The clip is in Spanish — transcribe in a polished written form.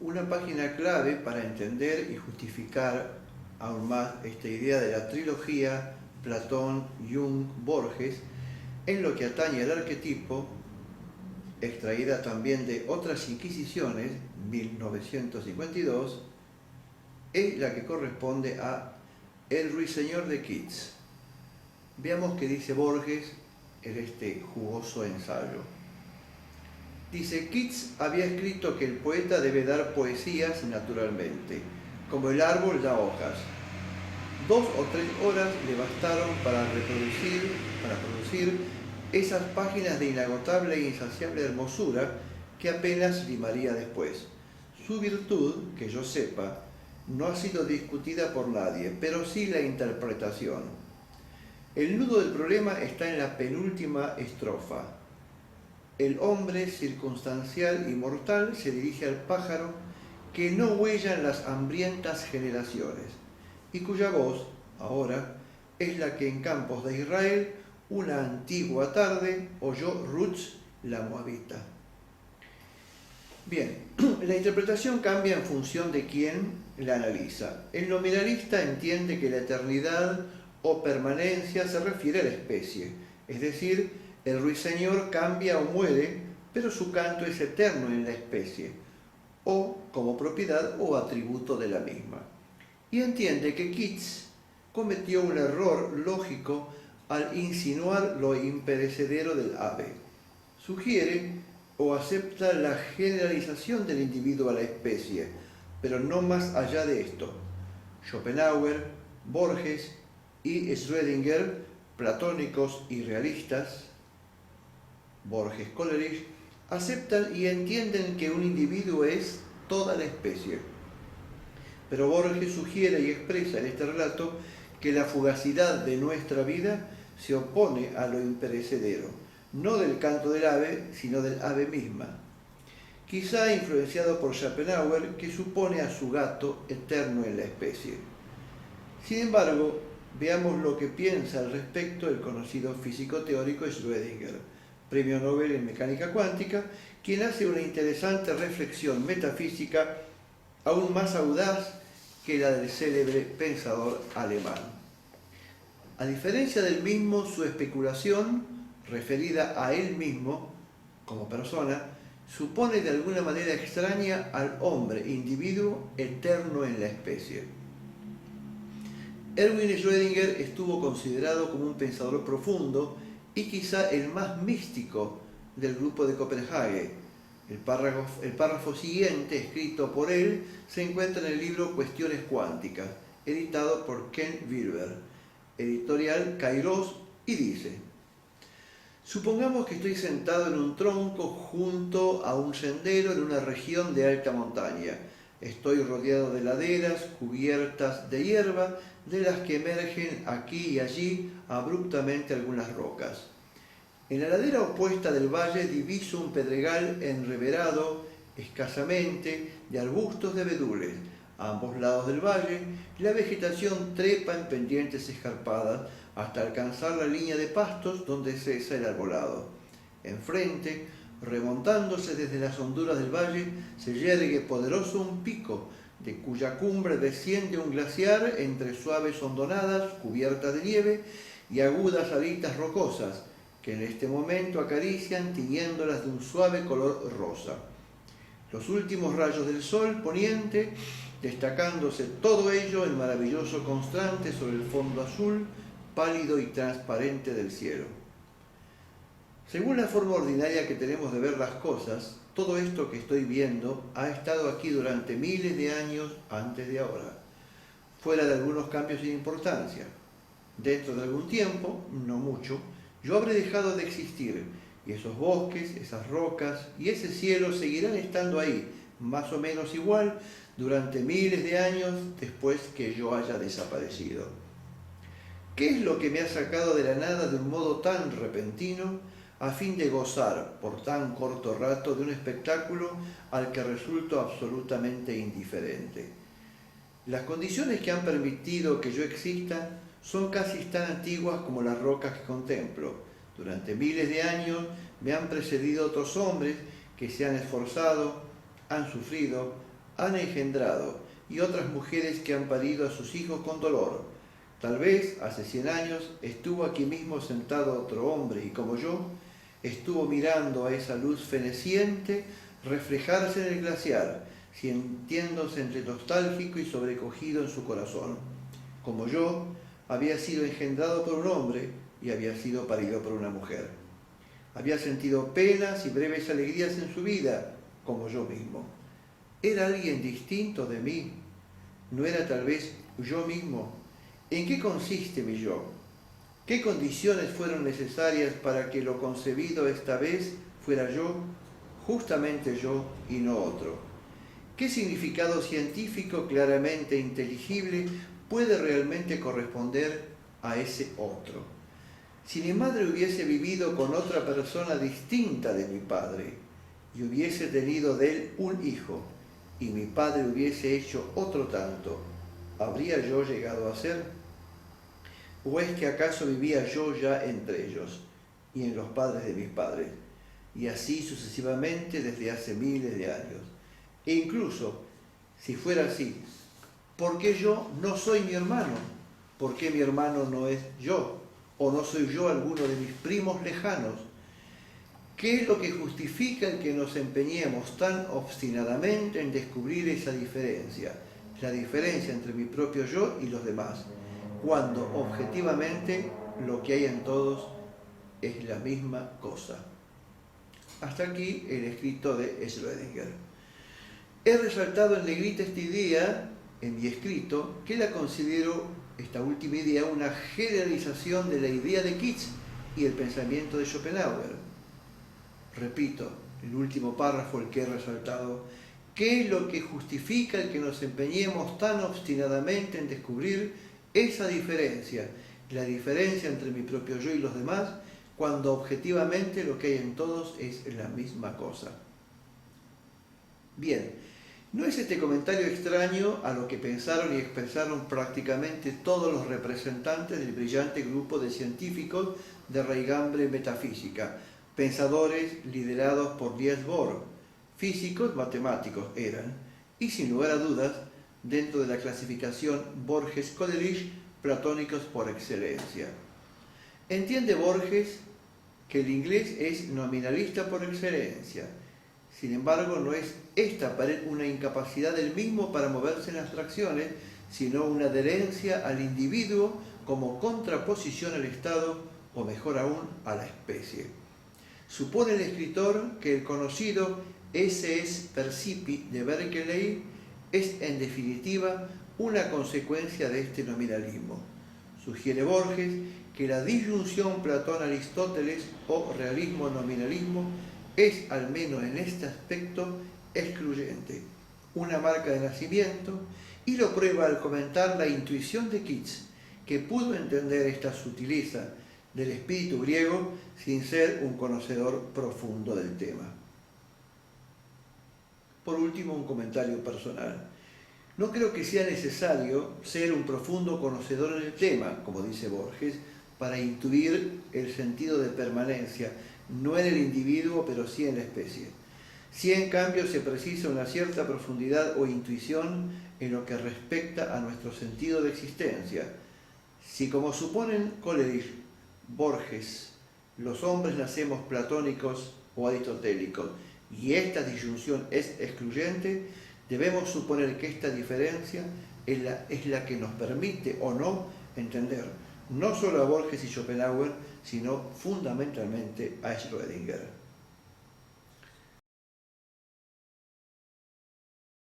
una página clave para entender y justificar aún más esta idea de la trilogía Platón, Jung, Borges, en lo que atañe al arquetipo, extraída también de Otras Inquisiciones, 1952, es la que corresponde a El Ruiseñor de Keats. Veamos qué dice Borges en este jugoso ensayo. Dice: Keats había escrito que el poeta debe dar poesías naturalmente, como el árbol da hojas. 2 o 3 horas le bastaron para producir esas páginas de inagotable e insaciable hermosura que apenas limaría después. Su virtud, que yo sepa, no ha sido discutida por nadie, pero sí la interpretación. El nudo del problema está en la penúltima estrofa. El hombre circunstancial y mortal se dirige al pájaro que no huellan las hambrientas generaciones, y cuya voz, ahora, es la que en campos de Israel, una antigua tarde, oyó Ruth la moabita. Bien, la interpretación cambia en función de quién la analiza. El nominalista entiende que la eternidad o permanencia se refiere a la especie, es decir, el ruiseñor cambia o muere, pero su canto es eterno en la especie, o como propiedad o atributo de la misma. Y entiende que Keats cometió un error lógico al insinuar lo imperecedero del ave. Sugiere o acepta la generalización del individuo a la especie, pero no más allá de esto. Schopenhauer, Borges y Schrödinger, platónicos y realistas, Borges, Coleridge, aceptan y entienden que un individuo es toda la especie. Pero Borges sugiere y expresa en este relato que la fugacidad de nuestra vida se opone a lo imperecedero, no del canto del ave, sino del ave misma. Quizá influenciado por Schopenhauer, que supone a su gato eterno en la especie. Sin embargo, veamos lo que piensa al respecto el conocido físico teórico Schrödinger, premio Nobel en mecánica cuántica, quien hace una interesante reflexión metafísica aún más audaz que la del célebre pensador alemán. A diferencia del mismo, su especulación, referida a él mismo como persona, supone de alguna manera extraña al hombre, individuo eterno en la especie. Erwin Schrödinger estuvo considerado como un pensador profundo y quizá el más místico del grupo de Copenhague. El párrafo siguiente, escrito por él, se encuentra en el libro Cuestiones Cuánticas, editado por Ken Wilber, editorial Kairos, y dice: supongamos que estoy sentado en un tronco junto a un sendero en una región de alta montaña. Estoy rodeado de laderas cubiertas de hierba, de las que emergen aquí y allí abruptamente algunas rocas. En la ladera opuesta del valle diviso un pedregal enreverado escasamente de arbustos de abedules. A ambos lados del valle, la vegetación trepa en pendientes escarpadas hasta alcanzar la línea de pastos donde cesa el arbolado. Enfrente, remontándose desde las honduras del valle, se yergue poderoso un pico, de cuya cumbre desciende un glaciar entre suaves hondonadas cubiertas de nieve y agudas aritas rocosas, que en este momento acarician tiñéndolas de un suave color rosa. Los últimos rayos del sol poniente, destacándose todo ello en maravilloso contraste sobre el fondo azul, pálido y transparente del cielo. Según la forma ordinaria que tenemos de ver las cosas, todo esto que estoy viendo ha estado aquí durante miles de años antes de ahora, fuera de algunos cambios sin importancia. Dentro de algún tiempo, no mucho, yo habré dejado de existir, y esos bosques, esas rocas y ese cielo seguirán estando ahí, más o menos igual, durante miles de años después que yo haya desaparecido. ¿Qué es lo que me ha sacado de la nada de un modo tan repentino, a fin de gozar por tan corto rato de un espectáculo al que resulto absolutamente indiferente? Las condiciones que han permitido que yo exista son casi tan antiguas como las rocas que contemplo. Durante miles de años me han precedido otros hombres que se han esforzado, han sufrido, han engendrado y otras mujeres que han parido a sus hijos con dolor. Tal vez hace 100 años estuvo aquí mismo sentado otro hombre y como yo, estuvo mirando a esa luz feneciente reflejarse en el glaciar, sintiéndose entre nostálgico y sobrecogido en su corazón. Como yo, había sido engendrado por un hombre y había sido parido por una mujer. Había sentido penas y breves alegrías en su vida, como yo mismo. ¿Era alguien distinto de mí? ¿No era tal vez yo mismo? ¿En qué consiste mi yo? ¿Qué condiciones fueron necesarias para que lo concebido esta vez fuera yo, justamente yo y no otro? ¿Qué significado científico claramente inteligible puede realmente corresponder a ese otro? Si mi madre hubiese vivido con otra persona distinta de mi padre y hubiese tenido de él un hijo, y mi padre hubiese hecho otro tanto, ¿habría yo llegado a ser? ¿O es que acaso vivía yo ya entre ellos y en los padres de mis padres? Y así sucesivamente desde hace miles de años. E incluso, si fuera así, ¿por qué yo no soy mi hermano? ¿Por qué mi hermano no es yo? ¿O no soy yo alguno de mis primos lejanos? ¿Qué es lo que justifica el que nos empeñemos tan obstinadamente en descubrir esa diferencia? La diferencia entre mi propio yo y los demás, cuando objetivamente lo que hay en todos es la misma cosa. Hasta aquí el escrito de Schrödinger. He resaltado en negrita esta idea, en mi escrito, que la considero, esta última idea, una generalización de la idea de Kitz y el pensamiento de Schopenhauer. Repito, el último párrafo, el que he resaltado, ¿qué es lo que justifica el que nos empeñemos tan obstinadamente en descubrir esa diferencia, la diferencia entre mi propio yo y los demás, cuando objetivamente lo que hay en todos es la misma cosa? Bien, ¿no es este comentario extraño a lo que pensaron y expresaron prácticamente todos los representantes del brillante grupo de científicos de raigambre metafísica, pensadores liderados por Niels Bohr? Físicos matemáticos eran, y sin lugar a dudas, dentro de la clasificación Borges-Coleridge, platónicos por excelencia. Entiende Borges que el inglés es nominalista por excelencia. Sin embargo, no es esta para él una incapacidad del mismo para moverse en abstracciones, sino una adherencia al individuo como contraposición al Estado, o mejor aún, a la especie. Supone el escritor que el conocido esse percipi de Berkeley es, en definitiva, una consecuencia de este nominalismo. Sugiere Borges que la disyunción Platón-Aristóteles o realismo-nominalismo es, al menos en este aspecto, excluyente, una marca de nacimiento, y lo prueba al comentar la intuición de Kitz, que pudo entender esta sutileza del espíritu griego sin ser un conocedor profundo del tema. Por último, un comentario personal. No creo que sea necesario ser un profundo conocedor en el tema, como dice Borges, para intuir el sentido de permanencia, no en el individuo, pero sí en la especie. Sí, en cambio, se precisa una cierta profundidad o intuición en lo que respecta a nuestro sentido de existencia. Si, como suponen Coleridge, Borges, los hombres nacemos platónicos o aristotélicos, y esta disyunción es excluyente, debemos suponer que esta diferencia es la que nos permite o no entender no solo a Borges y Schopenhauer, sino fundamentalmente a Schrödinger.